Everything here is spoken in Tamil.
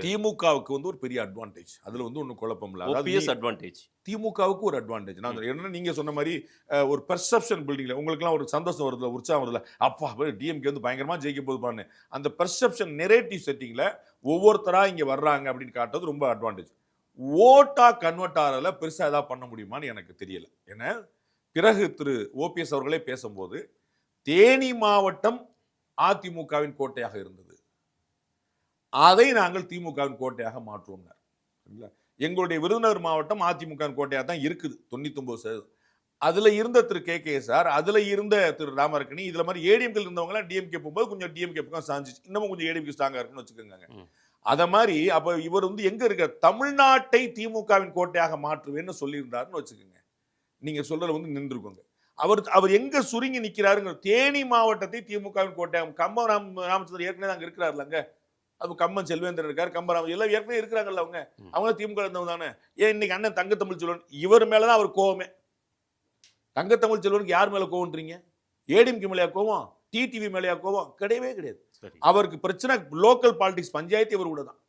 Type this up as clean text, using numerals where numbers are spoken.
திமுகவுக்கு வந்து ஒரு பெரிய அட்வான்டேஜ். அதுல வந்து ஒன்றும் குழப்பம் இல்லை. OPS advantage. திமுகவுக்கு ஒரு அட்வான்டேஜ். நான் என்ன நீங்க சொன்ன மாதிரி ஒரு பெர்செப்ஷன் பில்டிங்ல உங்களுக்குலாம் ஒரு சந்தோஷம் வருதுல, உற்சாகம் வருதுல, அப்பா டிஎம்கே வந்து பயங்கரமா ஜெயிக்க போகுதுப்பான்னு அந்த பெர்செப்ஷன் நெரேட்டிவ் செட்டிங்ல ஒவ்வொருத்தரா இங்க வர்றாங்க அப்படின்னு காட்டுறது ரொம்ப அட்வான்டேஜ். ஓட்டா கன்வெர்ட் ஆறதுல பெருசா ஏதாவது பண்ண முடியுமான்னு எனக்கு தெரியல. ஏன்னா பிறகு திரு ஓபிஎஸ் அவர்களே பேசும்போது தேனி மாவட்டம் அதிமுகவின் கோட்டையாக இருந்தது, அதை நாங்கள் திமுகவின் கோட்டையாக மாற்றுவோம். எங்களுடைய விருதுநகர் மாவட்டம் அதிமுக கோட்டையாக தான் இருக்குது 99%. அதுல இருந்த திரு KKSR, அதுல இருந்த திரு ராமரக்கணி, இதுல மாதிரி ஏடிஎம்கே இருந்தவங்க எல்லாம் டிஎம்கே போகும்போது கொஞ்சம் டிஎம்கே பக்கம் சாஞ்சிச்சு. இன்னமும் கொஞ்சம் ஏடிஎம்கே ஸ்ட்ராங்கா இருக்குன்னு வச்சுக்கோங்க. அத மாதிரி அப்ப இவர் வந்து எங்க இருக்க தமிழ்நாட்டை திமுகவின் கோட்டையாக மாற்றுவேன்னு சொல்லியிருந்தாருன்னு வச்சுக்கோங்க. நீங்க சொல்றது வந்து நின்றுக்கோங்க. அவர் எங்க சுருங்கி நிக்கிறாருங்க. தேனி மாவட்டத்தை திமுகவின் கோட்டையாக கம்ப ராமச்சந்திரன் ஏற்கனவே அங்க இருக்கிறாருலங்க. அது கம்மன் செல்வேந்திரன் இருக்காரு, கம்பராமன் எல்லாம் ஏற்கனவே இருக்கிறாங்கல்ல. அவங்க திமுக இருந்தவங்க தானே. ஏன் இன்னைக்கு அண்ணன் தங்கத்தமிழ் செல்வன் இவர் மேலதான் அவர் கோவமே. தங்கத்தமிழ் செல்வனுக்கு யார் மேல கோவம்ன்றீங்க? ஏடிஎம்கே மேலையா கோவம்? டிடிவி மேலையா கோவம்? கிடையவே கிடையாது. அவருக்கு பிரச்சனை லோக்கல் பாலிடிக்ஸ், பஞ்சாயத்து இவர் கூட தான்.